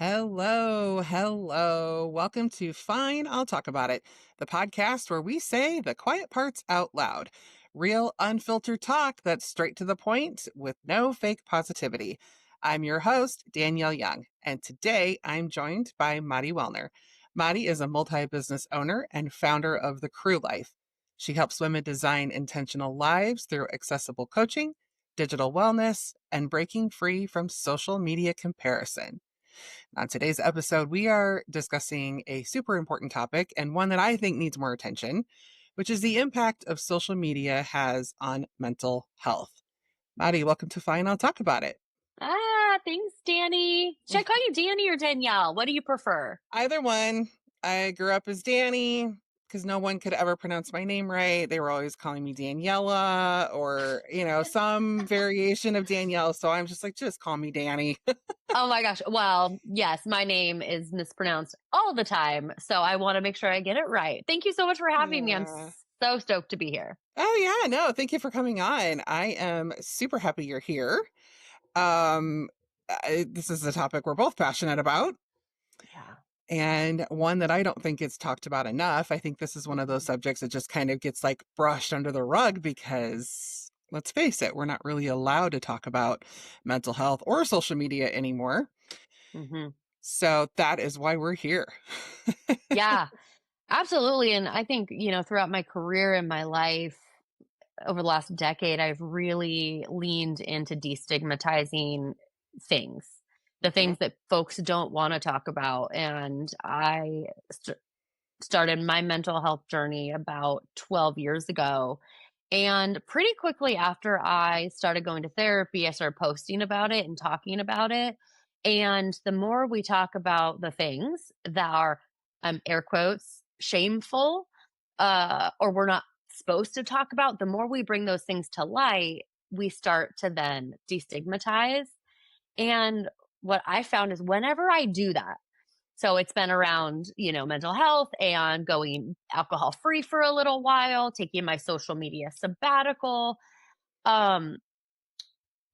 Hello, hello. Welcome to Fine, I'll Talk About It, the podcast where we say the quiet parts out loud. Real, unfiltered talk that's straight to the point with no fake positivity. I'm your host, Danielle Young, and today I'm joined by Madi Wellner. Madi is a multi-business owner and founder of The Crew Life. She helps women design intentional lives through accessible coaching, digital wellness, and breaking free from social media comparison. On today's episode, we are discussing a super important topic and one that I think needs more attention, which is the impact of social media has on mental health. Madi, welcome to Fine. I'll talk about it. Thanks, Danny. Should I call you Danny or Danielle? What do you prefer? Either one. I grew up as Danny because no one could ever pronounce my name right. They were always calling me Daniela or, some variation of Danielle. So I'm just like, just call me Danny. Oh my gosh. Well, yes, my name is mispronounced all the time. So I want to make sure I get it right. Thank you so much for having me. I'm so stoked to be here. Oh, yeah. No, thank you for coming on. I am super happy you're here. This is a topic we're both passionate about. Yeah. And one that I don't think gets talked about enough. I think this is one of those subjects that just kind of gets like brushed under the rug because let's face it, we're not really allowed to talk about mental health or social media anymore. Mm-hmm. So that is why we're here. Yeah, absolutely. And I think, throughout my career and my life over the last decade, I've really leaned into destigmatizing things, the things that folks don't want to talk about. And I started my mental health journey about 12 years ago. And pretty quickly after I started going to therapy, I started posting about it and talking about it. And the more we talk about the things that are, air quotes, shameful, or we're not supposed to talk about, the more we bring those things to light, we start to then destigmatize. And what I found is whenever I do that, so it's been around, mental health and going alcohol free for a little while, taking my social media sabbatical.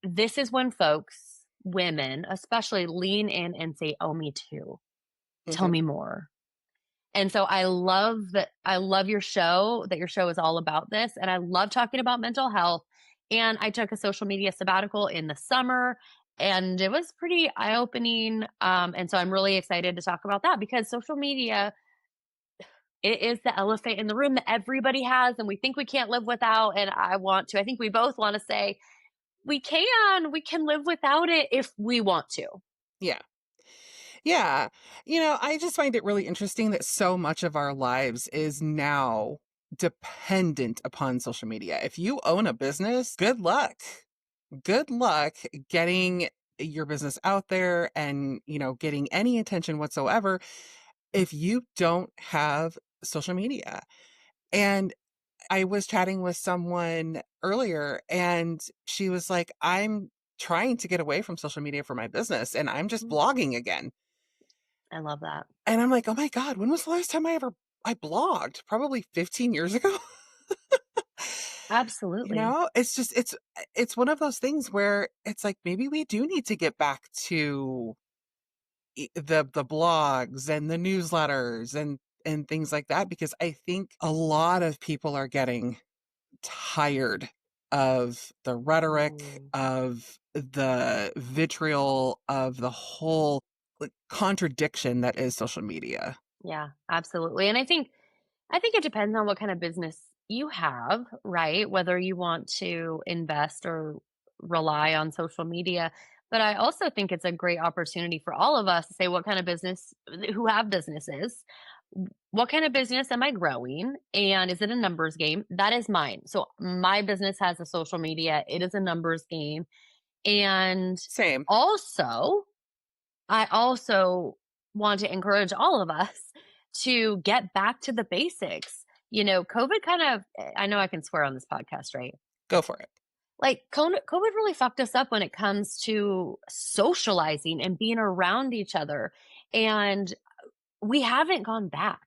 This is when folks, women especially, lean in and say, "Oh, me too. Tell me more." And so I love that. I love your show, that your show is all about this. And I love talking about mental health. And I took a social media sabbatical in the summer and it was pretty eye-opening. And so I'm really excited to talk about that because social media, it is the elephant in the room that everybody has and we think we can't live without. And I think we both want to say we can live without it if we want to. Yeah. Yeah. I just find it really interesting that so much of our lives is now dependent upon social media. If you own a business, good luck. Good luck getting your business out there and, getting any attention whatsoever if you don't have social media. And I was chatting with someone earlier and she was like, I'm trying to get away from social media for my business and I'm just blogging again. I love that. And I'm like, oh my God, when was the last time I blogged? Probably 15 years ago. Absolutely. It's one of those things where it's like, maybe we do need to get back to the blogs and the newsletters and things like that, because I think a lot of people are getting tired of the rhetoric, of the vitriol, of the whole contradiction that is social media. Yeah, absolutely. And I think it depends on what kind of business you have, right? Whether you want to invest or rely on social media. But I also think it's a great opportunity for all of us to say what kind of business, who have businesses, what kind of business am I growing? And is it a numbers game? That is mine. So my business has a social media, it is a numbers game. And Same. I also want to encourage all of us to get back to the basics. COVID I know I can swear on this podcast, right? Go for it. Like COVID really fucked us up when it comes to socializing and being around each other. And we haven't gone back.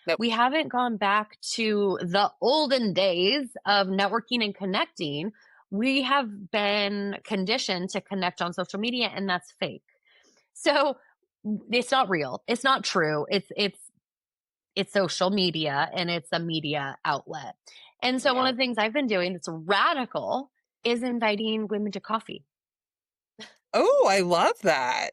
Nope. We haven't gone back to the olden days of networking and connecting. We have been conditioned to connect on social media, and that's fake. So it's not real. It's not true. It's social media and it's a media outlet. And so one Yeah. of the things I've been doing that's radical is inviting women to coffee. Oh, I love that.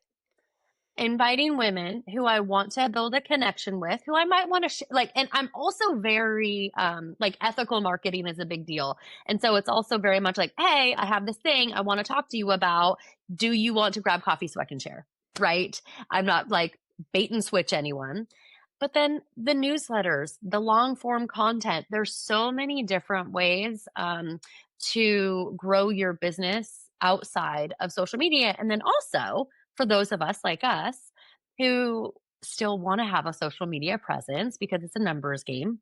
Inviting women who I want to build a connection with, who I might want to like, and I'm also very like ethical marketing is a big deal. And so it's also very much like, hey, I have this thing I want to talk to you about. Do you want to grab coffee so I can share? Right? I'm not like bait and switch anyone. But then the newsletters, the long form content, there's so many different ways to grow your business outside of social media. And then also, for those of us like us who still want to have a social media presence because it's a numbers game,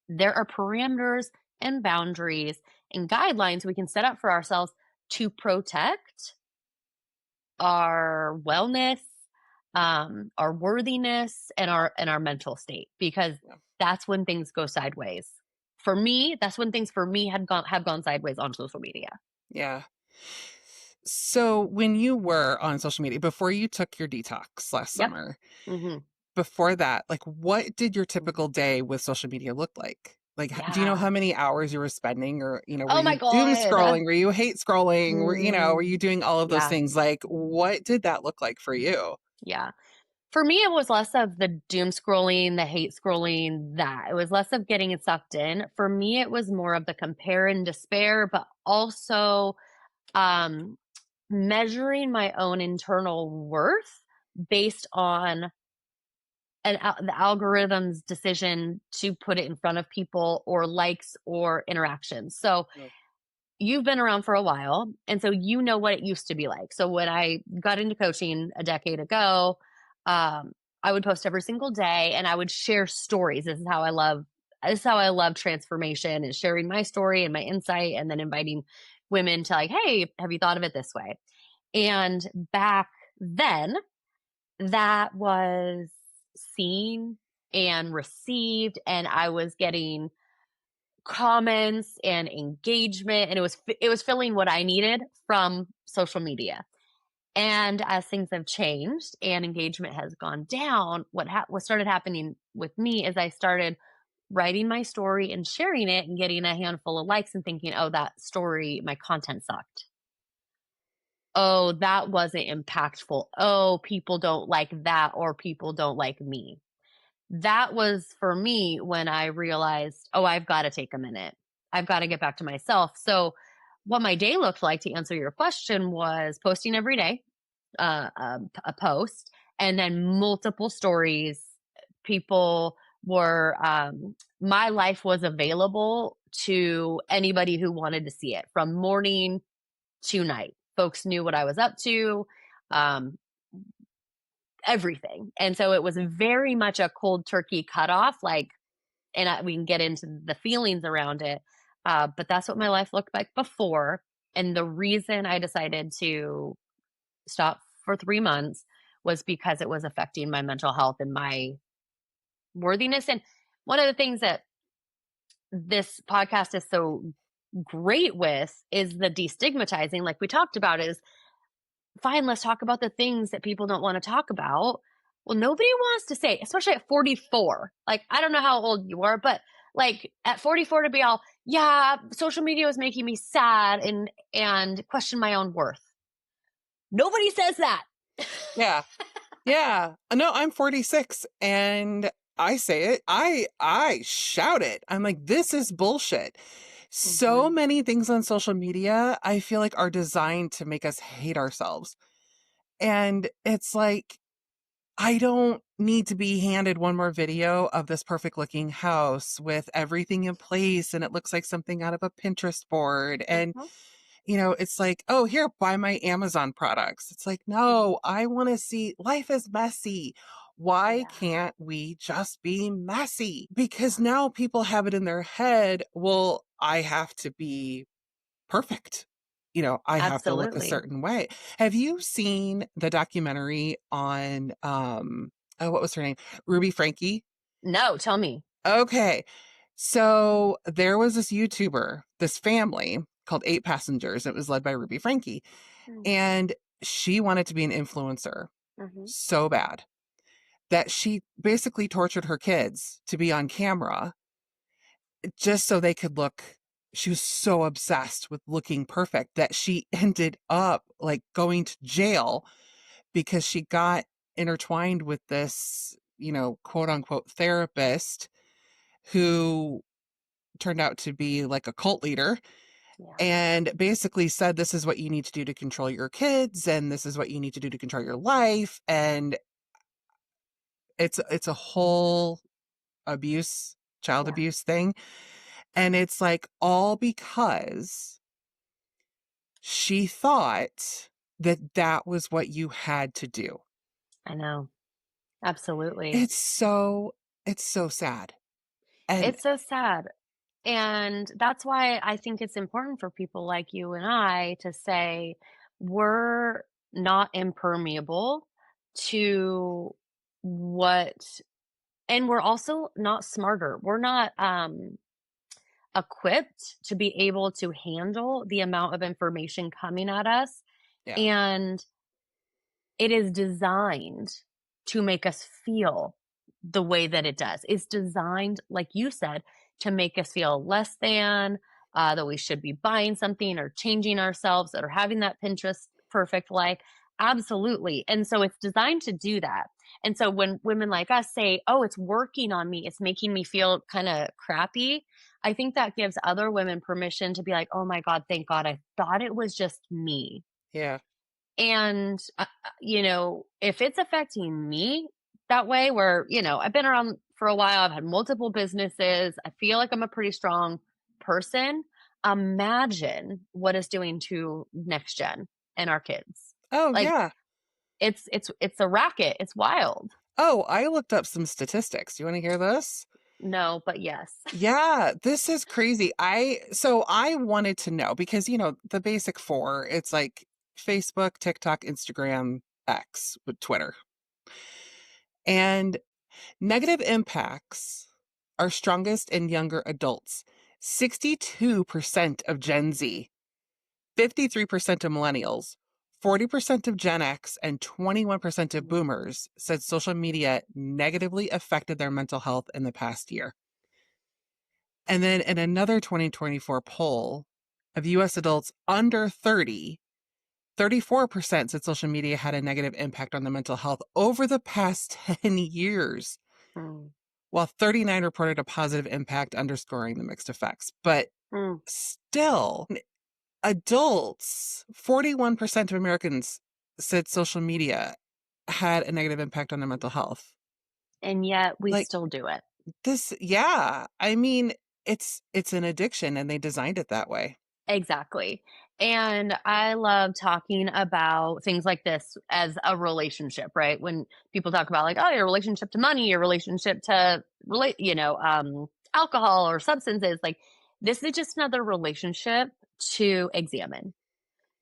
there are parameters and boundaries and guidelines we can set up for ourselves to protect our wellness, our worthiness, and our mental state, because Yeah. that's when things go sideways. For me, that's when things for me have gone sideways on social media. Yeah. So when you were on social media, before you took your detox last Yep. summer, Hmm. before that, like what did your typical day with social media look like? Like, do you know Yeah. how many hours you were spending or, were Oh my you doom god. scrolling? Were you hate scrolling? Were Mm, you doing all of those yeah. things? Like, what did that look like for you? Yeah. For me, it was less of the doom scrolling, the hate scrolling, that. It was less of getting it sucked in. For me, it was more of the compare and despair, but also um, measuring my own internal worth based on the algorithm's decision to put it in front of people or likes or interactions. So Yeah. you've been around for a while, and so you know what it used to be like. So when I got into coaching a decade ago, um, I would post every single day and I would share stories. This is how I love transformation, is sharing my story and my insight and then inviting women to like, hey, have you thought of it this way? And back then, that was seen and received, and I was getting comments and engagement, and it was filling what I needed from social media. And as things have changed and engagement has gone down, what started happening with me is I started writing my story and sharing it and getting a handful of likes and thinking, oh, that story, my content sucked. Oh, that wasn't impactful. Oh, people don't like that, or people don't like me. That was for me when I realized, oh, I've got to take a minute. I've got to get back to myself. So, what my day looked like, to answer your question, was posting every day, a post, and then multiple stories. People were, my life was available to anybody who wanted to see it from morning to night. Folks knew what I was up to. Um, everything. And so it was very much a cold turkey cutoff, like, and we can get into the feelings around it. But that's what my life looked like before. And the reason I decided to stop for 3 months was because it was affecting my mental health and my worthiness. And one of the things that this podcast is so great with is the destigmatizing, like we talked about, is fine, let's talk about the things that people don't want to talk about. Well, nobody wants to say, especially at 44. Like, I don't know how old you are, but like at 44 to be all, yeah, social media was making me sad and question my own worth. Nobody says that. Yeah. Yeah. No, I'm 46 and I say it. I shout it. I'm like, this is bullshit. So Mhm. many things on social media, I feel like are designed to make us hate ourselves. And it's like, I don't need to be handed one more video of this perfect looking house with everything in place and it looks like something out of a Pinterest board. And Mhm. it's like, oh, here, buy my Amazon products. It's like, no, I want to see life is messy. Why Yeah. can't we just be messy? Because Yeah. now people have it in their head, well, I have to be perfect. I have to look a Absolutely. certain way. Have you seen the documentary on, oh, what was her name? Ruby Frankie? No, tell me. Okay. So there was this YouTuber, this family called Eight Passengers. It was led by Ruby Frankie. Mm. And she wanted to be an influencer. Mhm. so bad that she basically tortured her kids to be on camera just so they could look. She was so obsessed with looking perfect that she ended up like going to jail because she got intertwined with this, quote unquote therapist who turned out to be like a cult leader Yeah. and basically said this is what you need to do to control your kids and this is what you need to do to control your life, and it's a whole child Yeah. abuse thing, and it's like all because she thought that that was what you had to do. I know. Absolutely. It's so it's so sad. And It's so sad. And that's why I think it's important for people like you and I to say we're not impermeable to what, and we're also not smarter. We're not equipped to be able to handle the amount of information coming at us. yeah. And it is designed to make us feel the way that it does. It's designed, like you said, to make us feel less than, that we should be buying something or changing ourselves or having that Pinterest perfect life. Absolutely. And so it's designed to do that. And so when women like us say, oh, it's working on me, it's making me feel kind of crappy, I think that gives other women permission to be like, oh my God, thank God, I thought it was just me. Yeah. And, if it's affecting me that way, where, I've been around for a while, I've had multiple businesses, I feel like I'm a pretty strong person. Imagine what it's doing to next gen and our kids. Oh, Like yeah. it's a racket. It's wild. Oh, I looked up some statistics. You want to hear this? No, but yes. Yeah, this is crazy. I wanted to know because, the basic four, it's like Facebook, TikTok, Instagram, X with Twitter. And negative impacts are strongest in younger adults. 62% of Gen Z, 53% of millennials, 40% of Gen X, and 21% of Mm, boomers said social media negatively affected their mental health in the past year. And then in another 2024 poll of US adults under 30, 34% said social media had a negative impact on their mental health over the past 10 years, mm, while 39 reported a positive impact, underscoring the mixed effects. But mm. still, adults, 41% of Americans said social media had a negative impact on their mental health. And yet we Like still do it. this, yeah. I mean, it's an addiction and they designed it that way. Exactly. And I love talking about things like this as a relationship, right? When people talk about like, oh, your relationship to money, your relationship to alcohol or substances, like this is just another relationship to examine.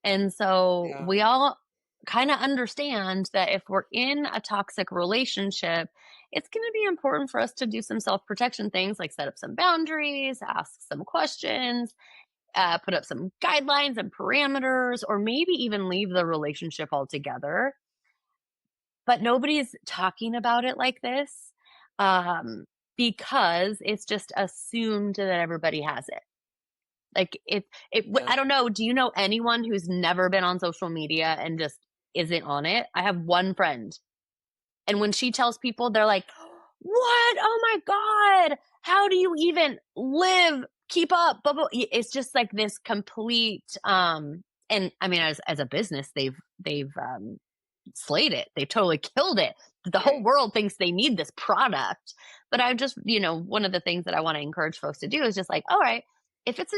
And so Yeah. we all kind of understand that if we're in a toxic relationship, it's going to be important for us to do some self protection things like set up some boundaries, ask some questions, put up some guidelines and parameters, or maybe even leave the relationship altogether. But nobody's talking about it like this, um, because it's just assumed that everybody has it. Like Yeah. I don't know. Do you know anyone who's never been on social media and just isn't on it? I have one friend, and when she tells people, they're like, "What? Oh my god! How do you even live? Keep up?" Blah, blah. It's just like this complete. And I mean, as a business, they've slayed it. They've totally killed it. The whole Right. world thinks they need this product. But I just, one of the things that I want to encourage folks to do is just like, all right, if it's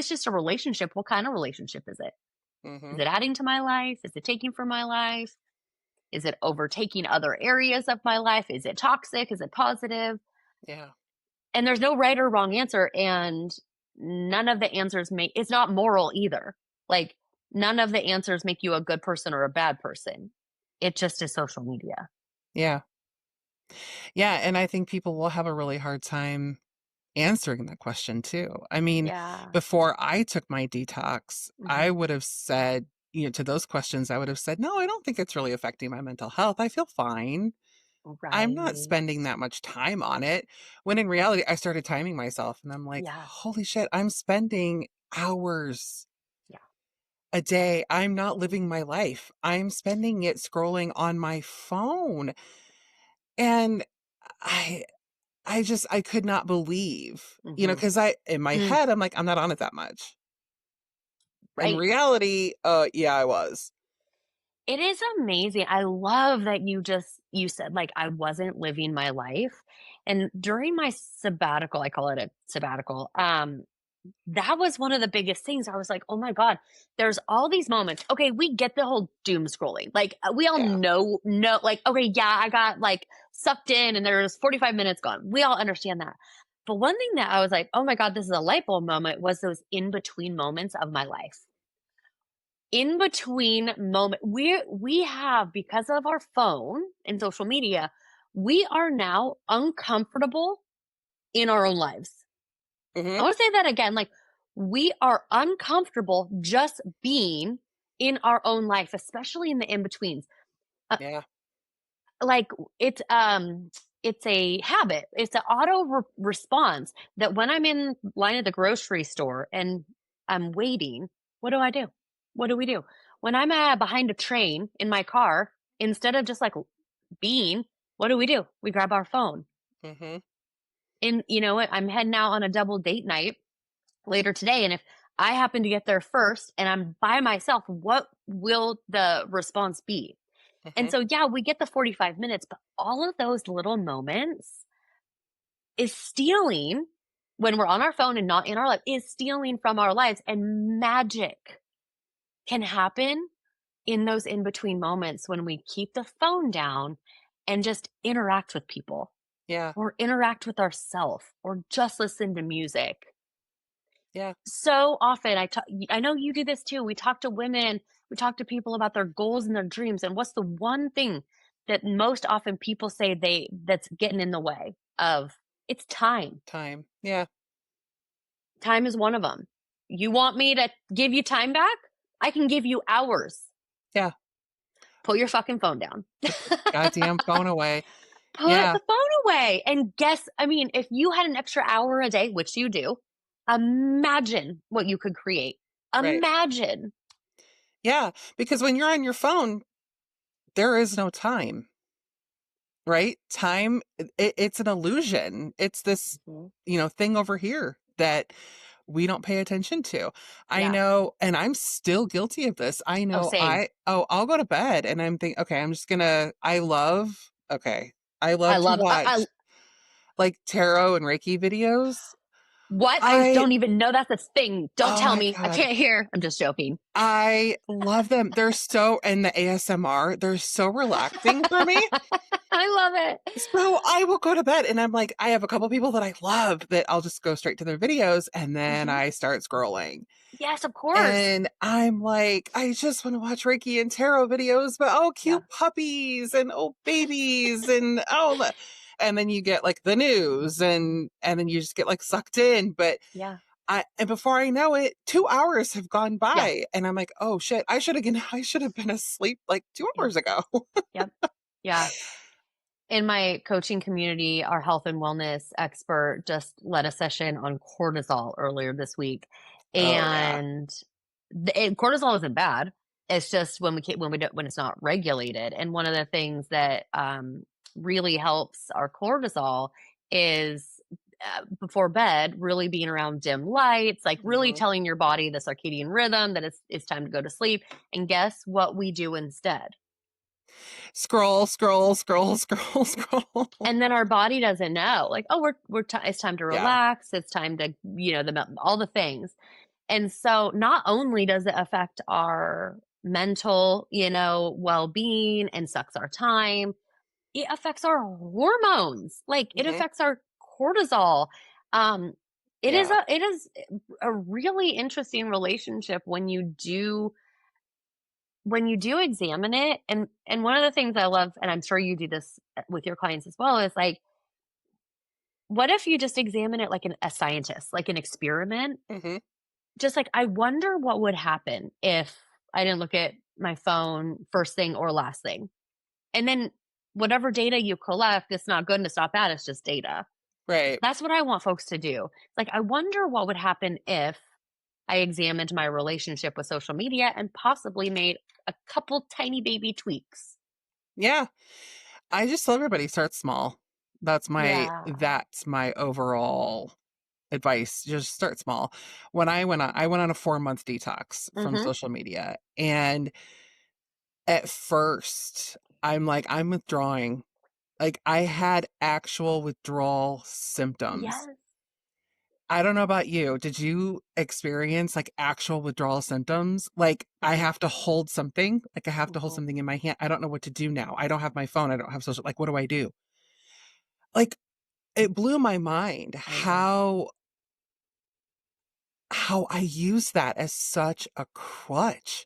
just a relationship, what kind of relationship is it? Is Mm-hmm. it adding to my life? Is it taking from my life? Is it overtaking other areas of my life? Is it toxic? Is it positive? Yeah. And there's no right or wrong answer. And none of the answers it's not moral either. Like, none of the answers make you a good person or a bad person. It just is social media. Yeah. Yeah. And I think people will have a really hard time answering that question too. I mean, Yeah. before I took my detox, I Hmm. would have said to those questions, I would have said, no, I don't think it's really affecting my mental health. I feel fine. I'm not Right. spending that much time on it. When in reality, I started timing myself and I'm like, Yeah. holy shit, I'm spending hours Yeah. a day. I'm not living my life. I'm spending it scrolling on my phone. And I I could not believe, Hmm. because in my Mm, head, I'm like, I'm not on it that much. In right. reality, yeah, I was. It is amazing. I love that you said, like, I wasn't living my life. And during my sabbatical, I call it a sabbatical, that was one of the biggest things. I was like, "Oh my god, there's all these moments." Okay, we get the whole doom scrolling. Like, we all Yeah. know, like, okay, yeah, I got, like, sucked in and there's 45 minutes gone. We all understand that. But one thing that I was like, "Oh my god, this is a light bulb moment," was those in between moments of my life. In between moment, we have, because of our phone and social media, we are now uncomfortable in our own lives. I Mhm. want to say that again. Like, we are uncomfortable just being in our own life, especially in the in betweens. Uh, Yeah. like, it's a habit. It's an auto response that when I'm in line at the grocery store and I'm waiting, what do I do? What do we do? When I'm behind a train in my car, instead of just like being, what do? We grab our phone. Mhm. And you know what? I'm heading out on a double date night later today. And if I happen to get there first and I'm by myself, what will the response be? And Mhm. so, yeah, we get the 45 minutes, but all of those little moments is stealing when we're on our phone and not in our life, is stealing from our lives. And magic can happen in those in between moments when we keep the phone down and just interact with people Yeah. or interact with ourselves or just listen to music. Yeah. So often I know you do this too. We talk to women, we talk to people about their goals and their dreams, and what's the one thing that most often people say that's getting in the way of it's time. Time. Yeah. Time is one of them. You want me to give you time back? I can give you hours. Yeah. Put your fucking phone down. Put the goddamn phone away. Put Yeah. the phone away and guess, I mean, if you had an extra hour a day, which you do, imagine what you could create. Right. Imagine. Yeah, because when you're on your phone, there is no time, right? Time, it's an illusion. It's this, Mhm. thing over here that we don't pay attention to. I Yeah. know, and I'm still guilty of this. I Oh, know same. I'll go to bed and I'm thinking, okay, okay, I I love to love I watch like tarot and Reiki videos. what? I I, don't even know that's a thing. Don't oh tell my me. I God. can't hear. I'm just joking. I love them. And the ASMR, they're so relaxing for me. I love it. So I will go to bed and I'm like, I have a couple people that I love that I'll just go straight to their videos and then Mhm. I start scrolling. Yes, of course. And I'm like, I just want to watch Reiki and tarot videos, but oh, Yeah. cute puppies and oh, babies and and then you get like the news and then you just get like sucked in. But Yeah. and before I know it, 2 hours have gone Yeah. by and I'm like, oh shit, I should have been asleep like two Yeah. hours ago. Yep. Yeah. In my coaching community, our health and wellness expert just led a session on cortisol earlier this week. Oh yeah. And cortisol isn't bad. It's just when we don't, when it's not regulated. And one of the things that really helps our cortisol is before bed, really being around dim lights, like really Mhm. telling your body the circadian rhythm that it's time to go to sleep. And guess what we do instead? Scroll, scroll, scroll, scroll, scroll. And then our body doesn't know, like, oh, it's time to Yeah. relax, it's time to, all the things. And so not only does it affect our mental, well-being and sucks our time, it affects our hormones. Like, it Mhm. affects our cortisol. Um, Yeah. it is a really interesting relationship when you do examine it. And one of the things I love, and I'm sure you do this with your clients as well, is like, what if you just examine it like a scientist, like an experiment? Mhm. Just like, I wonder what would happen if I didn't look at my phone first thing or last thing. And then whatever data you collect, it's not good and it's not bad, it's just data. Right. That's what I want folks to do. Like, I wonder what would happen if I examined my relationship with social media and possibly made a couple tiny baby tweaks. Yeah. I just tell everybody start small. Yeah. That's my overall advice. Just start small. When I went on a 4-month detox from Mhm. social media, and at first I'm like, I'm withdrawing. Like, I had actual withdrawal symptoms. Yes. I don't know about you. Did you experience like actual withdrawal symptoms? Like, I Mhm. have to hold something, like I have to hold Mhm. something in my hand. I don't know what to do now. I don't have my phone. I don't have social, like, what do I do? Like, it blew my mind I know. how I use that as such a crutch.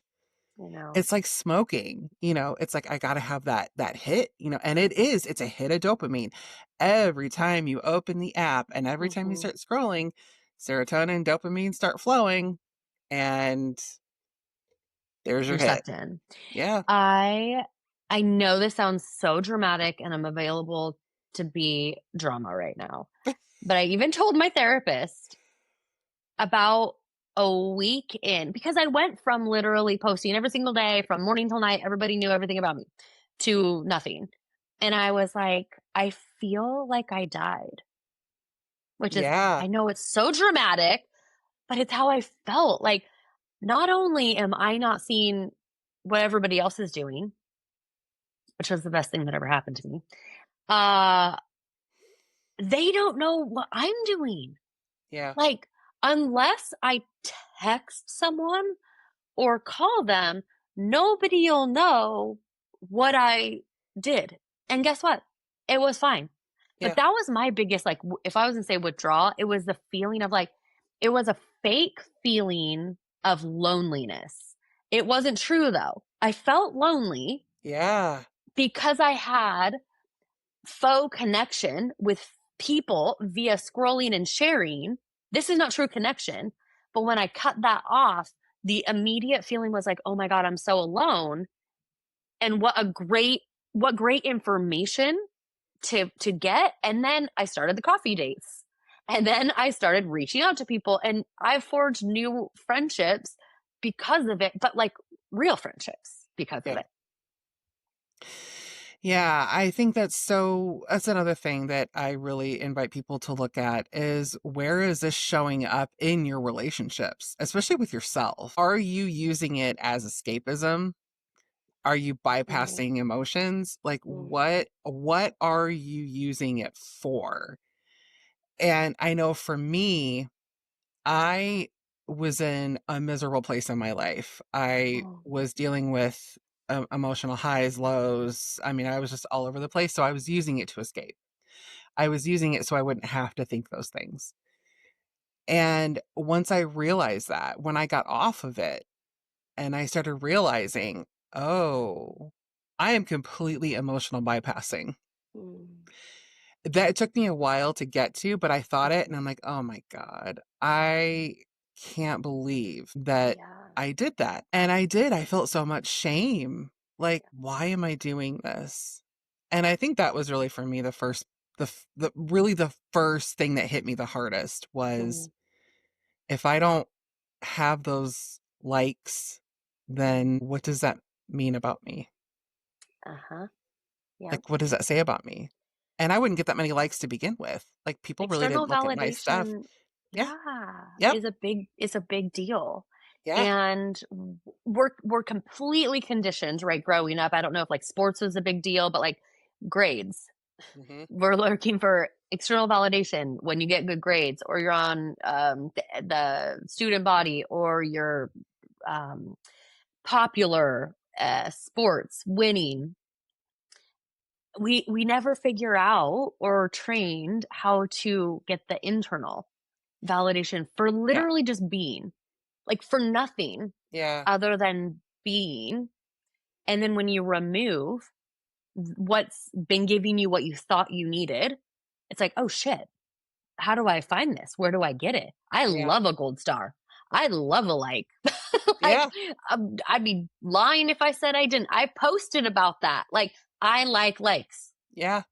I know. It's like smoking, it's like I gotta have that hit, and it's a hit of dopamine. Every time you open the app and every time you Mhm. start scrolling, serotonin, dopamine start flowing, and there's your You're hit. sucked in. Yeah. I I know this sounds so dramatic and I'm available to be drama right now. But I even told my therapist about a week in because I went from literally posting every single day from morning till night, everybody knew everything about me, to nothing. And I was like, I feel like I died, which is, Yeah. I know it's so dramatic, but it's how I felt. Like, not only am I not seeing what everybody else is doing, which was the best thing that ever happened to me, uh, they don't know what I'm doing. Yeah. Like, unless I text someone or call them, nobody'll know what I did. And guess what? It was fine. But Yeah. that was my biggest, like, if I was gonna say withdrawal, it was the feeling of like, it was a fake feeling of loneliness. It wasn't true though. I felt lonely Yeah. because I had faux connection with people via scrolling and sharing. This is not true connection. But when I cut that off, the immediate feeling was like, oh my God, I'm so alone. And what great information to get. And then I started the coffee dates. And then I started reaching out to people and I forged new friendships because of it, but like real friendships because of Yeah. it. Yeah, I think that's another thing that I really invite people to look at is where is this showing up in your relationships, especially with yourself? Are you using it as escapism? Are you Mm, bypassing emotions? Like, mm, what are you using it for? And I know for me, I was in a miserable place in my life. I mm, was dealing with emotional highs, lows. I mean, I was just all over the place. So I was using it to escape. I was using it so I wouldn't have to think those things. And once I realized that, when I got off of it and I started realizing, oh, I am completely emotional bypassing. mm. That it took me a while to get to, but I thought it and Mhm. I'm like, "Oh my god. I can't believe that Yeah. I did that." And I did. I felt so much shame. Like, "Why am I doing this?" And I think that was really for me the first thing that hit me the hardest was Mhm. if I don't have those likes, then what does that mean about me? Uh-huh. Yep. Like, what does that say about me? And I wouldn't get that many likes to begin with. Like, people really External didn't look at my stuff. validation, Yeah. yeah, Yep. is a big deal. Yeah. And we're completely conditioned, right, growing up. I don't know if like sports was a big deal, but like grades. Mhm. We're looking for external validation when you get good grades or you're on the student body or you're um, popular sports winning. We never figure out or are trained how to get the internal validation for Yeah. literally just being, like, for nothing Yeah. other than being, and then when you remove what's been giving you what you thought you needed, it's like, "Oh, shit. How do I find this? Where do I get it? I Yeah. love a gold star. I love a like." Like, Yeah. I'd be lying if I said I didn't. I posted about that. Like, I like likes. Yeah.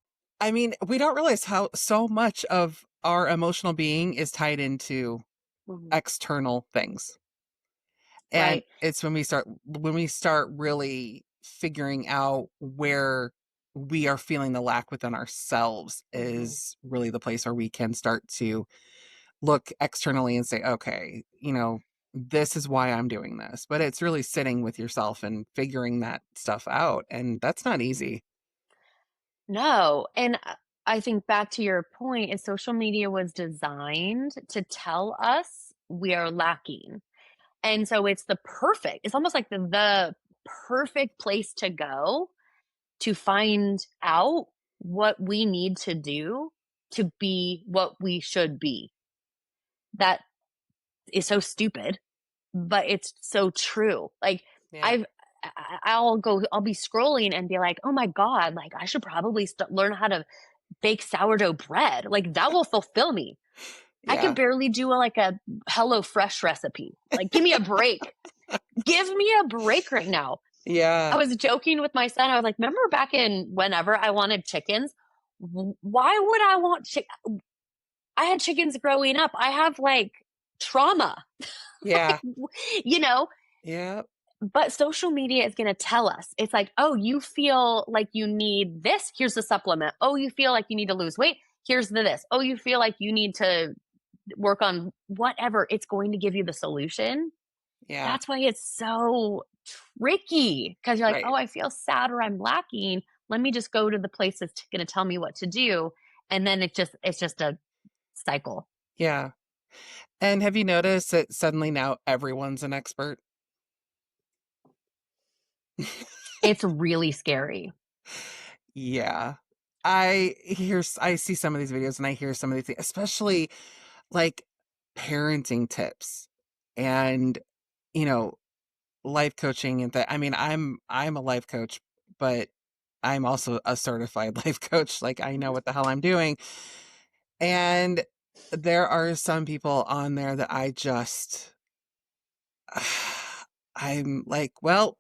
I mean, we don't realize how so much of our emotional being is tied into Mhm. external things. And Right. it's when we start really figuring out where we are feeling the lack within ourselves Mhm. is really the place where we can start to look externally and say, okay, this is why I'm doing this. But it's really sitting with yourself and figuring that stuff out. And that's not easy. No, and I think back to your point is social media was designed to tell us we are lacking. And so it's almost like the perfect place to go to find out what we need to do to be what we should be. That is so stupid, but it's so true. Like Yeah. I've I'll be scrolling and be like, "Oh my god, like I should probably learn how to bake sourdough bread. Like that will fulfill me. I can Yeah. barely do like a Hello Fresh recipe. Like give me a break. Give me a break right now." I Yeah. was joking with my son. I was like, "Remember back in whenever I wanted chickens? Why would I want I had chickens growing up. I have like trauma." Like, Yeah. you know, Yeah. but social media is going to tell us. It's like, "Oh, you feel like you need this. Here's the supplement. Oh, you feel like you need to lose weight. Here's the this. Oh, you feel like you need to work on whatever." It's going to give you the solution. Yeah. That's why it's so tricky because you're like, "Oh, Right. I feel sad or I'm lacking. Let me just go to the place that's going to tell me what to do." And then it's just a cycle. Yeah. And have you noticed that suddenly now everyone's an expert? It's really scary. Yeah. I see some of these videos and I hear some of these things, especially like parenting tips and, you know, life coaching and that. I mean, I'm a life coach, but I'm also a certified life coach. Like I know what the hell I'm doing. And there are some people on there that I just I'm like, well,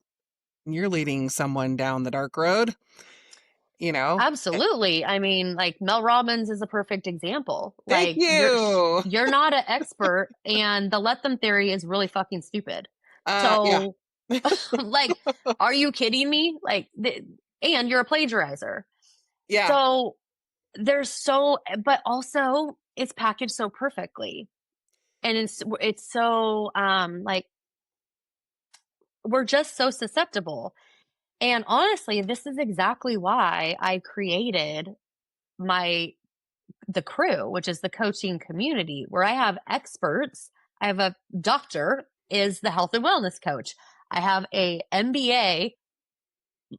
you're leading someone down the dark road, you know? Eh, Absolutely. I mean, like Mel Robbins is a perfect example. Thank Like you. you're not an expert and the let them theory is really fucking stupid. Yeah. So like are you kidding me? Like and you're a plagiarizer. Yeah. So but also it's packaged so perfectly. And it's so like we're just so susceptible. And honestly, this is exactly why I created my the crew, which is the coaching community, where I have experts. I have a doctor is the health and wellness coach. I have a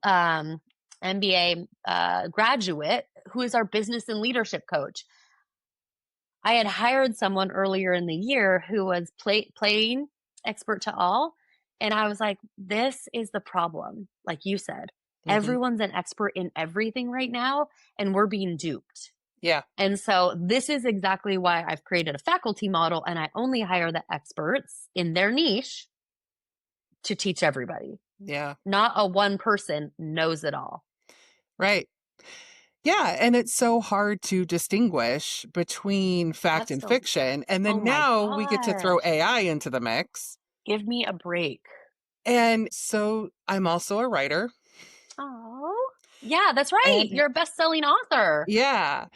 um, MBA graduate who is our business and leadership coach. I had hired someone earlier in the year who was playing expert to all. And I was like, this is the problem. Like you said, Mhm. everyone's an expert in everything right now, and we're being duped. Yeah. And so this is exactly why I've created a faculty model and I only hire the experts in their niche to teach everybody. Yeah. Not a one person knows it all. Right. Yeah, and it's so hard to distinguish between fact and Absolutely. fiction, and Oh then my now we get to throw gosh. AI into the mix. Give me a break. And so I'm also a writer, Oh, yeah, that's right. and You're a best-selling author. yeah,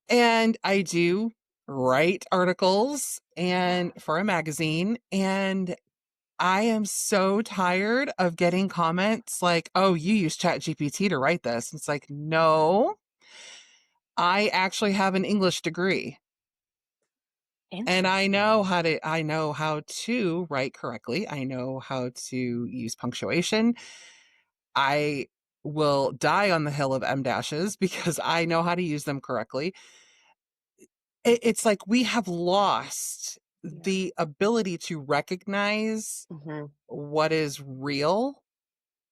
and I do write articles Yeah. and for a magazine, and I am so tired of getting comments like, "Oh, you use ChatGPT to write this." It's like, "No, I actually have an English degree, and Interesting. I know how to write correctly. I know how to use punctuation. I will die on the hill of M dashes because I know how to use them correctly." It's like we have lost Yeah. the ability to recognize Hmm. what is real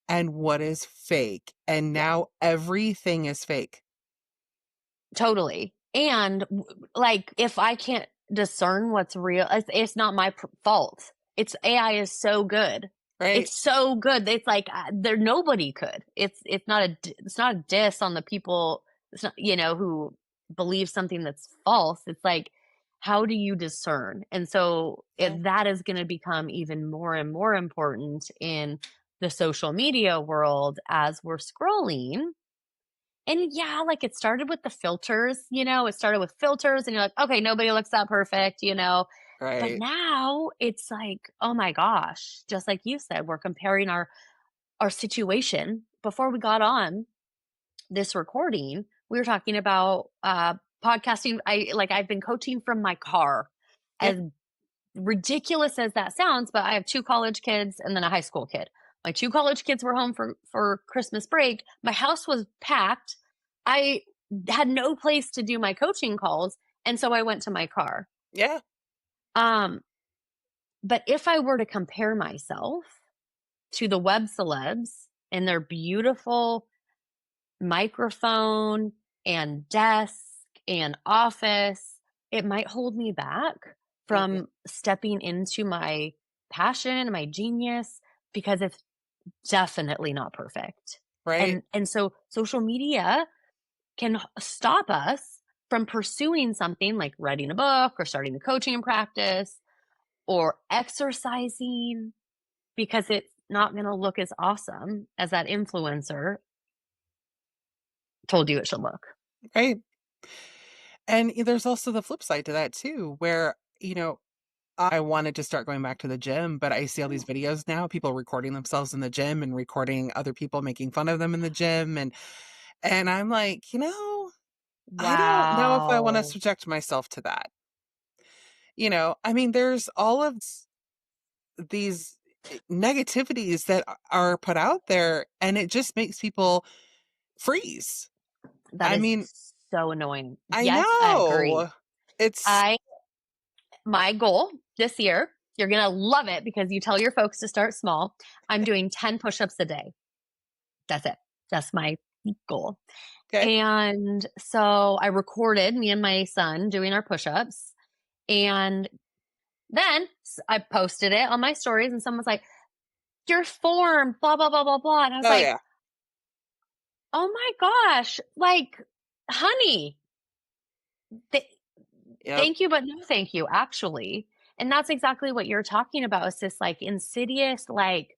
and what is fake, and Yeah. now everything is fake. Totally. And like, if I can't discern what's real, it's not my fault. It's AI is so good. Right. It's so good. It's like, there nobody could. It's not a diss on the people, it's not, who believe something that's false. It's like, how do you discern? And so Yeah. that is gonna become even more and more important in the social media world as we're scrolling. And yeah, like, it started with the filters, it started with filters, and you're like, "Okay, nobody looks that perfect," but Right. now it's like, oh my gosh, just like you said, we're comparing our situation. Before we got on this recording, we were talking about podcasting. I've been coaching from my car. Yeah. As ridiculous as that sounds, but I have two college kids and then a high school kid. My two college kids were home for Christmas break. My house was packed. I had no place to do my coaching calls, and so I went to my car. Yeah. Um, but if I were to compare myself to the web celebs and their beautiful microphone and desk and office, it might hold me back Mhm. from stepping into my passion, my genius, because it's definitely not perfect. Right. And so social media can stop us from pursuing something like writing a book or starting a coaching practice or exercising, because it's not going to look as awesome as that influencer told you it should look. Right. And there's also the flip side to that too, where, I wanted to start going back to the gym, but I see all these videos now, people recording themselves in the gym and recording other people making fun of them in the gym. And I'm like, I don't know if I want to Wow. subject myself to that. I mean, there's all of these negativities that are put out there, and it just makes people freeze. That I is mean, so annoying. I Yes, I agree. know. It's I My goal this year, you're going to love it because you tell your folks to start small. I'm doing 10 push-ups a day. That's it. That's my goal. okay. And so I recorded me and my son doing our push-ups, and then I posted it on my stories, and someone's like, "Your form, blah blah blah blah blah." And I was Oh like, yeah. "Oh my gosh, like, honey, th- Yep. thank you, but no thank you, actually." And that's exactly what you're talking about. Is this like insidious, like,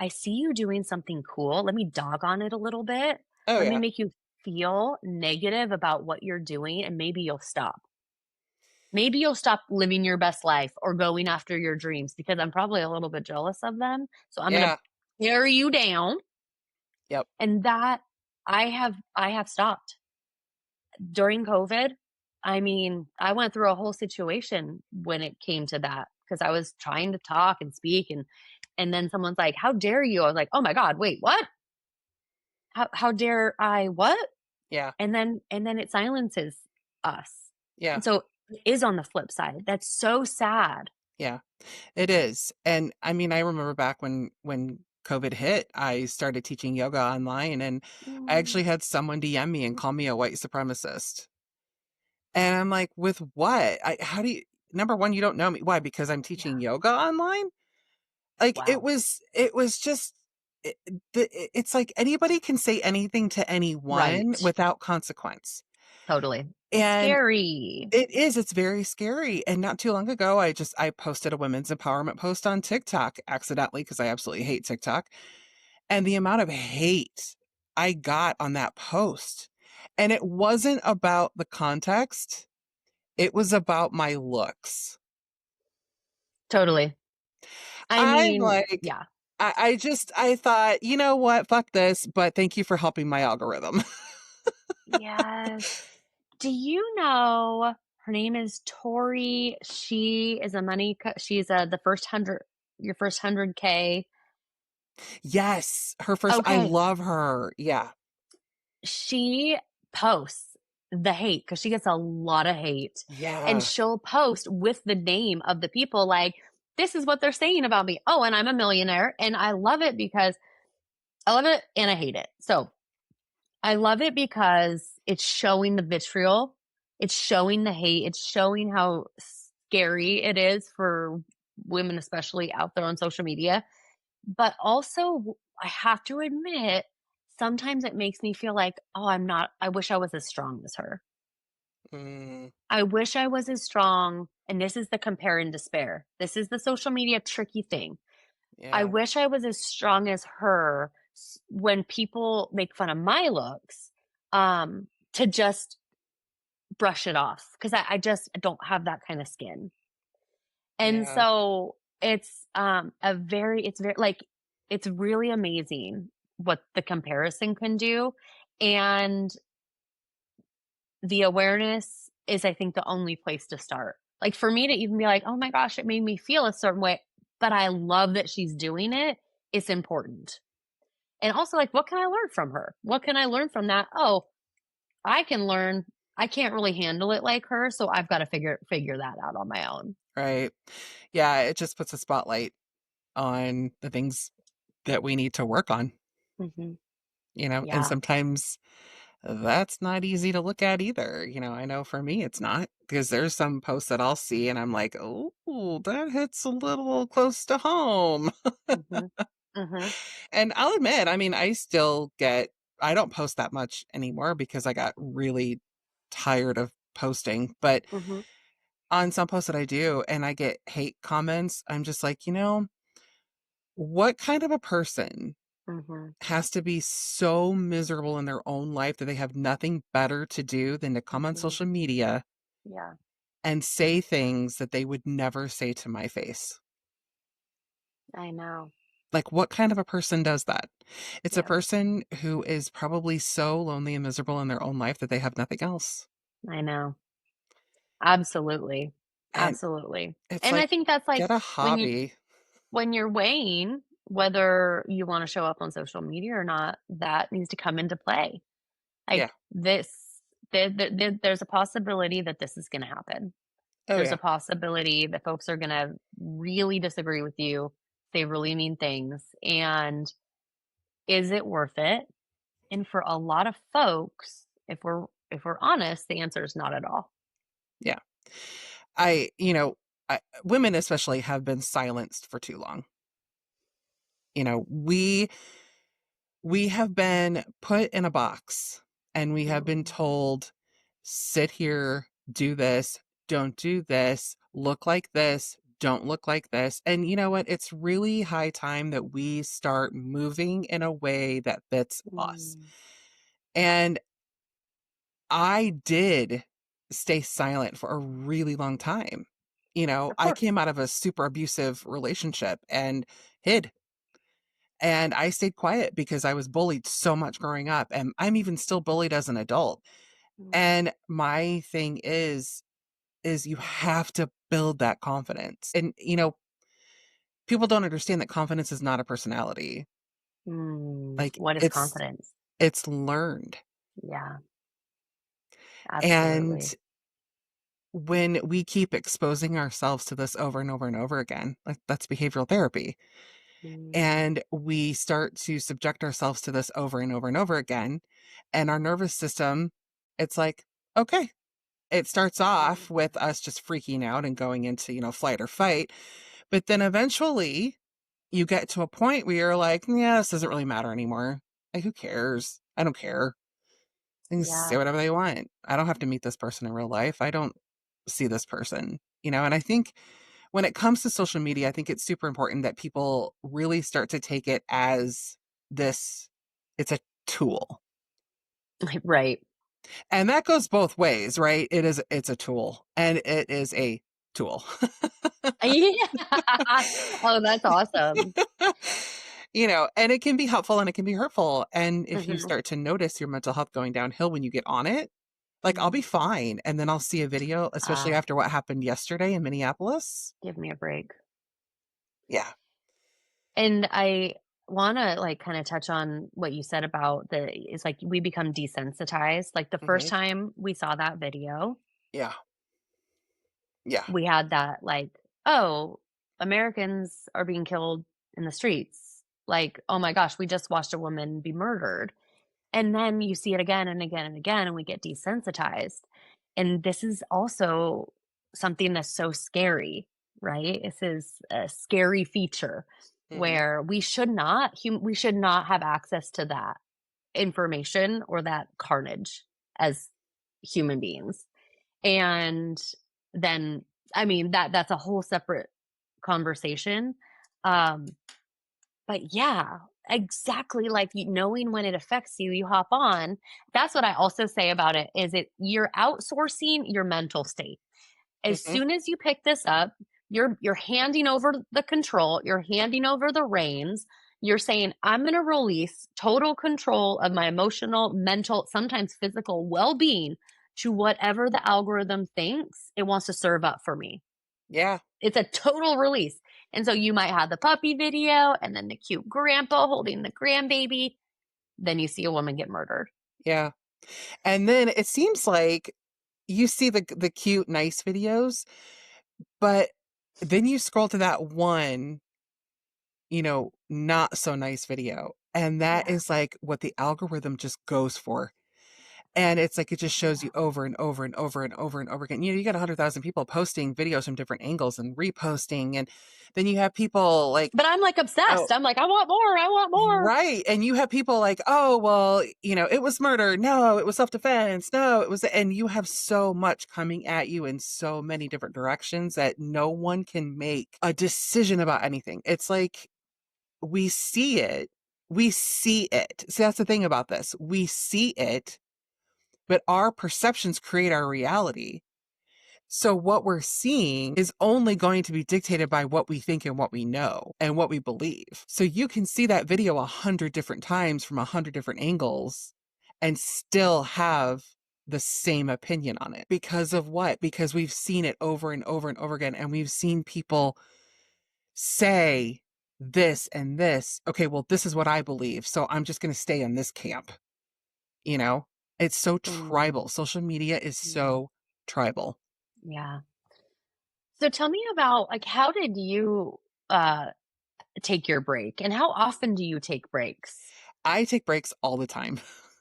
I see you doing something cool. Let me dog on it a little bit. Oh Let me yeah. make you feel negative about what you're doing, and maybe you'll stop. Maybe you'll stop living your best life or going after your dreams, because I'm probably a little bit jealous of them. So I'm going to Yeah. tear you down. Yep. And that I have stopped during COVID. I mean, I went through a whole situation when it came to that, because I was trying to talk and speak, and then someone's like, "How dare you?" I was like, "Oh my god, wait, what? How dare I what?" Yeah. And then it silences us. Yeah. And so it is on the flip side. That's so sad. Yeah. It is. And I mean, I remember back when COVID hit, I started teaching yoga online, and I Mm, actually had someone DM me and call me a white supremacist. And I'm like, "With what? How do you number 1, you don't know me. Why? Because I'm yeah. teaching yoga online?" Like, Wow. it was just it's like anybody can say anything to anyone Right. without consequence. Totally. It's And scary. it's very scary. And not too long ago, I posted a women's empowerment post on TikTok accidentally, because I absolutely hate TikTok. And the amount of hate I got on that post, and it wasn't about the context, it was about my looks. Totally. I I'm mean, like, yeah. I thought, "You know what? Fuck this, but thank you for helping my algorithm." Yes. Do you know her name is Tori? She is a she's the first 100, your first 100K. Yes, her first I Okay. love her. Yeah. She posts the hate because she gets a lot of hate, and Yeah. she'll post with the name of the people, like, this is what they're saying about me. Oh, and I'm a millionaire. And I love it because I love it and I hate it. So I love it because it's showing the vitriol, it's showing the hate, it's showing how scary it is for women especially out there on social media. But also, I have to admit, sometimes it makes me feel like, "Oh, I wish I was as strong as her. Mm, I wish I was as strong." And this is the compare and despair. This is the social media tricky thing. I yeah, wish I was as strong as her when people make fun of my looks, to just brush it off because I just don't have that kind of skin. And yeah, so it's very like, it's really amazing what the comparison can do. And the awareness is, I think, the only place to start. Like for me to even be like, oh my gosh, it made me feel a certain way, but I love that she's doing it. It's important. And also, like, what can I learn from her? What can I learn from that? Oh, I can learn. I can't really handle it like her, so I've got to figure that out on my own. right. Yeah, it just puts a spotlight on the things that we need to work on, Hmm. and Yeah. sometimes that's not easy to look at either. I know for me it's not because there's some posts that I'll see and I'm like, oh, that hits a little close to home. Hmm. Hmm. And I'll admit, I mean, I don't post that much anymore because I got really tired of posting. But Hmm. on some posts that I do and I get hate comments, I'm just like, what kind of a person Hmm. has to be so miserable in their own life that they have nothing better to do than to come on Hmm. social media Yeah, and say things that they would never say to my face? I know. Like, what kind of a person does that? It's a Yeah, person who is probably so lonely and miserable in their own life that they have nothing else. I know. Absolutely. And Absolutely. it's And I like, think that's like get a when you hobby. when you're weighing whether you want to show up on social media or not, that needs to come into play. Yeah. Like there's a possibility that this is going to happen. Oh, There's a yeah. possibility that folks are going to really disagree with you, say really mean things, and is it worth it? And for a lot of folks, if we're honest, the answer is not at all. Yeah. I, you know, women especially have been silenced for too long. You know, we have been put in a box and we have been Mm, told, sit here, do this, don't do this, look like this, don't look like this. And you know what? It's really high time that we start moving in a way that fits us. mm, And I did stay silent for a really long time. of I course. came out of a super abusive relationship and hid. And I stayed quiet because I was bullied so much growing up, and I'm even still bullied as an adult. Mm, And my thing is you have to build that confidence. And people don't understand that confidence is not a personality. Like what is confidence? it's learned. Yeah, And absolutely. when we keep exposing ourselves to this over and over and over again, like that's behavioral therapy. Mm, And we start to subject ourselves to this over and over and over again. And our nervous system, it's like, okay, it starts mm, off with us just freaking out and going into, flight or fight. But then eventually you get to a point where you're like, yeah, this doesn't really matter anymore. Like, who cares? I don't care. They can say yeah, whatever they want. I don't have to meet this person in real life. I don't see this person. And I think when it comes to social media, I think it's super important that people really start to take it as this it's a tool. right. And that goes both ways, right? It's a tool and it is a tool. Yeah. Oh, that's awesome. And it can be helpful and it can be hurtful. And if you Mhm, start to notice your mental health going downhill when you get on it, like I'll be mhm. fine. And then I'll see a video, especially Ah, after what happened yesterday in Minneapolis. give me a break. Yeah. And I wanna, like, kinda touch on what you said about it's like we become desensitized. Like, the first Hmm. time we saw that video, Yeah. Yeah. we had that, like, "Oh, Americans are being killed in the streets." Like, "Oh my gosh, we just watched a woman be murdered." And then you see it again and again and again, and we get desensitized. And this is also something that's so scary. right? This is a scary feature Mhm. where we should not have access to that information or that carnage as human beings. And then, I mean, that's a whole separate conversation. Um, but yeah, exactly, like, knowing when it affects you, you hop on. That's what I also say about it, is you're outsourcing your mental state. As Mhm. soon as you pick this up, you're handing over the control, you're handing over the reins. You're saying, I'm going to release total control of my emotional, mental, sometimes physical well-being to whatever the algorithm thinks it wants to serve up for me. Yeah. It's a total release. And so you might have the puppy video and then the cute grandpa holding the grandbaby. Then you see a woman get murdered. Yeah. And then it seems like you see the cute, nice videos, but then you scroll to that one, not so nice video, and that Yeah. is, like, what the algorithm just goes for. And it's like it just shows Yeah. you over and over and over and over and over again. You got 100,000 people posting videos from different angles and reposting, and then you have people like, But I'm like "Oh." obsessed. I'm like, I want more. I want more. Right, and you have people like, "Oh, well, it was murder. No, it was self-defense. No, it was," and you have so much coming at you in so many different directions that no one can make a decision about anything. It's like we see it. We see it. See, that's the thing about this. We see it, but our perceptions create our reality. So what we're seeing is only going to be dictated by what we think and what we know and what we believe. So you can see that video 100 different times from 100 different angles and still have the same opinion on it. Because of what? Because we've seen it over and over and over again. And we've seen people say this and this. Okay, well, this is what I believe. So I'm just going to stay in this camp. You know, it's so Mm, tribal. Social media is mm, so tribal. yeah. So tell me about, like, how did you uh take your break and how often do you take breaks? I take breaks all the time.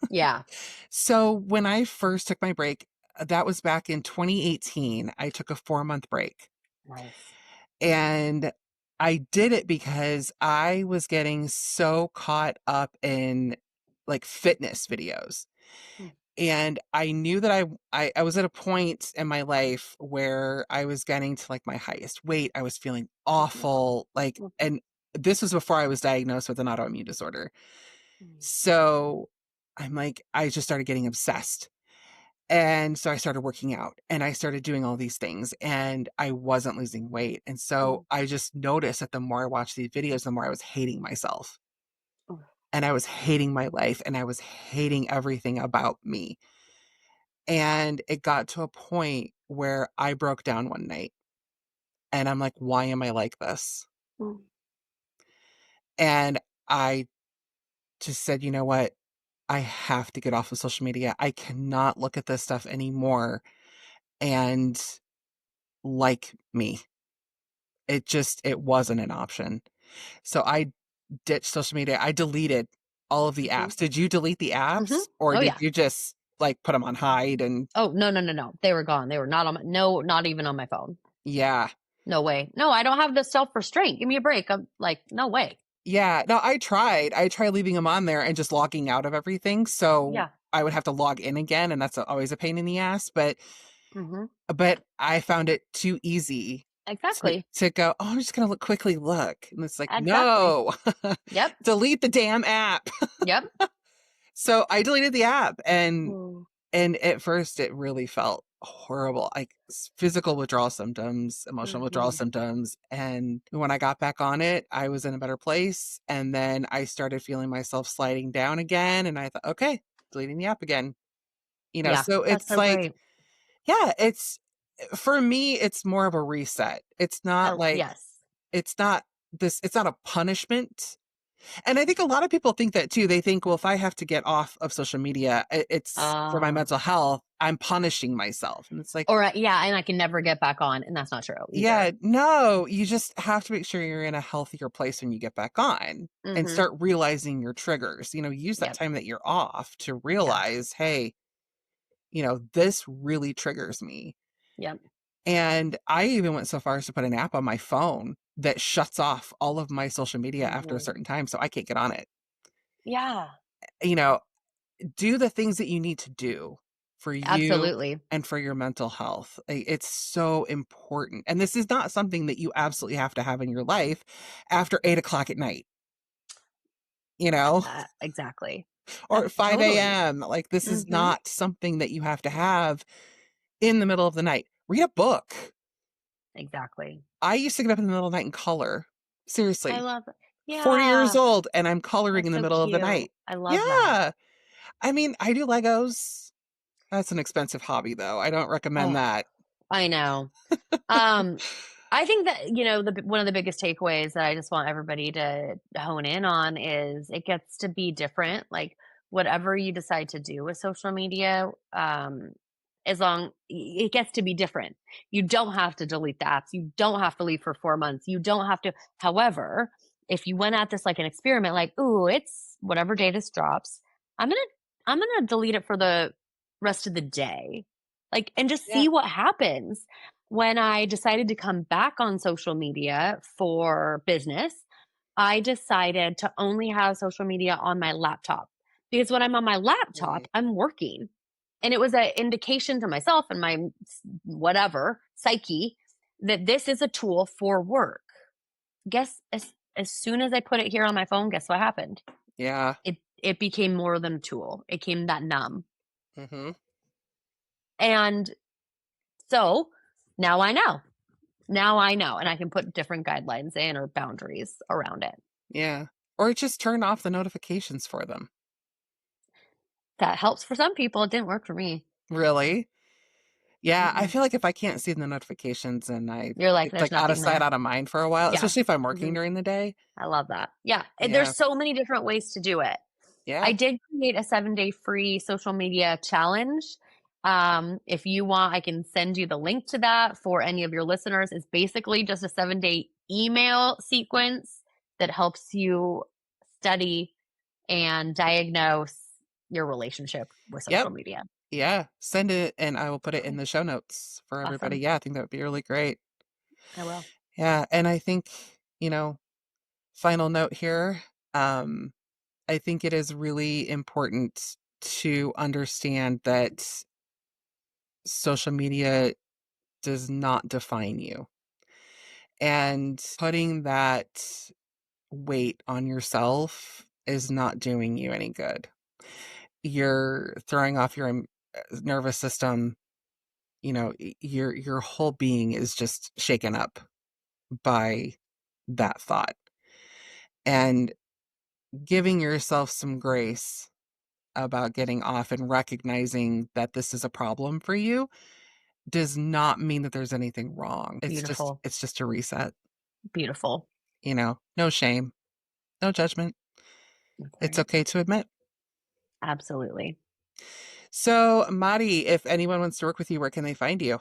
Yeah. So when I first took my break, that was back in 2018. I took a 4-month break. Nice. And I did it because I was getting so caught up in like fitness videos. Mm, And I knew that I was at a point in my life where I was getting to like my highest weight. I was feeling mhm, awful. Like, mhm, and this was before I was diagnosed with an autoimmune disorder. mm, So I'm like, I just started getting obsessed. And so I started working out and I started doing all these things and I wasn't losing weight. And so mm, I just noticed that the more I watched these videos, the more I was hating myself mm, and I was hating my life and I was hating everything about me. And it got to a point where I broke down one night and I'm like, why am I like this? mm, And I just said, you know what? I have to get off of social media. I cannot look at this stuff anymore and like me. It wasn't an option. So I ditched social media. I deleted all of the mhm, apps. Did you delete the mhm. apps or Oh did yeah. you just like put them on hide and Oh, no, no, no, no. They were gone. They were not on my, no, not even on my phone. yeah. No way. No, I don't have the self-restraint. Give me a break. I'm like, no way. Yeah. No, I tried. I tried leaving them on there and just logging out of everything. So Yeah. I would have to log in again and that's always a pain in the ass, Mhm. but I found it too easy to Exactly. go, "Oh, I'm just gonna quickly look." And it's like, Exactly. "No. Yep. Delete the damn app." Yep. So I deleted the app Mm, and at first it really felt horrible. Like physical withdrawal symptoms, emotional withdrawal mhm. symptoms. And when I got back on it, I was in a better place. And then I started feeling myself sliding down again. And I thought, okay, deleting the app again. Yeah, So that's it's so like, great. yeah, for me, it's more of a reset. It's not Oh, like, yes. it's not it's not a punishment. And I think a lot of people think that too. They think, well, if I have to get off of social media, it's for my Uh, mental health. I'm punishing myself. And it's like, or yeah, and I can never get back on, and that's not true yeah, either. no, you just have to make sure you're in a healthier place when you get back on and Mhm. start realizing your triggers. Use that Yep. time that you're off to Yeah. realize, hey, this really triggers me. Yep. And I even went so far as to put an app on my phone that shuts off all of my social media after a Mhm. certain time so I can't get on it. Yeah, You know, do the things that you need to do for you absolutely. and for your mental health. It's so important. And this is not something that you absolutely have to have in your life after 8 o'clock at night, you know, Exactly. or at 5 Totally. a.m. Like, this is Mhm. not something that you have to have in the middle of the night. Read a book. Exactly. I used to get up in the middle of the night and color. I Seriously. love it. 40 years Yeah, old and I'm coloring that's in the so middle of the cute. night. I love that. Yeah. I mean, I do Legos. That's an expensive hobby, though. I don't recommend Oh, that. I know. Um, I think that, one of the biggest takeaways that I just want everybody to hone in on is it gets to be different. Like whatever you decide to do with social media, it gets to be different. You don't have to delete the apps. You don't have to leave for 4 months. You don't have to. However, if you went at this like an experiment, like, ooh, it's whatever day this drops, I'm gonna I'm gonna delete it for the rest of the day. Like, and just Yeah. see what happens. When I decided to come back on social media for business, I decided to only have social media on my laptop because when I'm on my Mm. laptop, I'm working. And it was an indication to myself and my whatever psyche that this is a tool for work. Guess as soon as I put it here on my phone, guess what happened? Yeah. It became more than a tool. It came that numb. Mhm. And so now I know. Now I know, and I can put different guidelines in or boundaries around it. Yeah. Or just turn off the notifications for them. That helps for some people. It didn't work for me. Really? Yeah, I Mm-mm. feel like if I can't see the notifications and You're like, it's there's like out of nothing sight, there. out of mind for a while, Yeah. especially if I'm working Mhm. during the day. I love that. Yeah. And Yeah. there's so many different ways to do it. I Yeah. did create a 7-day free social media challenge. If you want, I can send you the link to that for any of your listeners. It's basically just a 7-day email sequence that helps you study and diagnose your relationship with social Yep. media. Yeah. Send it and I will put it in Cool. the show notes for everybody. Awesome. Yeah, I think that would be really great. I will. Yeah, and I think, you know, final note here, um, I think it is really important to understand that social media does not define you. And putting that weight on yourself is not doing you any good. You're throwing off your nervous system, your whole being is just shaken up by that thought. And giving yourself some grace about getting off and recognizing that this is a problem for you does not mean that there's anything wrong. Beautiful. It's just a reset, Beautiful. no shame, no judgment. That's It's right. okay to admit. Absolutely. So, Mari, if anyone wants to work with you, where can they find you?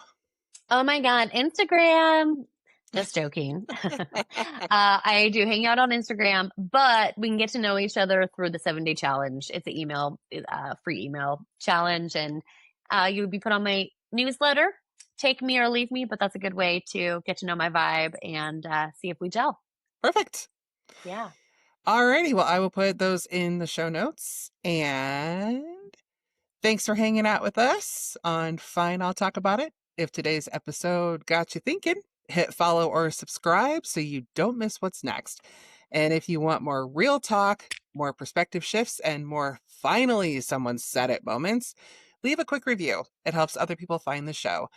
Oh my God. Instagram. Just joking. I do hang out on Instagram, but we can get to know each other through the 7-day challenge. It's an free email challenge, and you would be put on my newsletter. Take me or leave me, but that's a good way to get to know my vibe and see if we gel. Perfect. Yeah. Alrighty. Well, I will put those in the show notes. And thanks for hanging out with us on Fine, I'll Talk About It. If today's episode got you thinking, hit follow or subscribe so you don't miss what's next. And if you want more real talk, more perspective shifts, and more finally someone said it moments, leave a quick review. It helps other people find the show.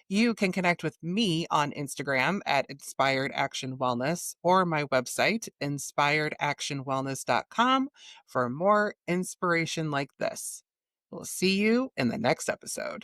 You can connect with me on Instagram at Inspired Action Wellness or my website, inspiredactionwellness.com, for more inspiration like this. We'll see you in the next episode.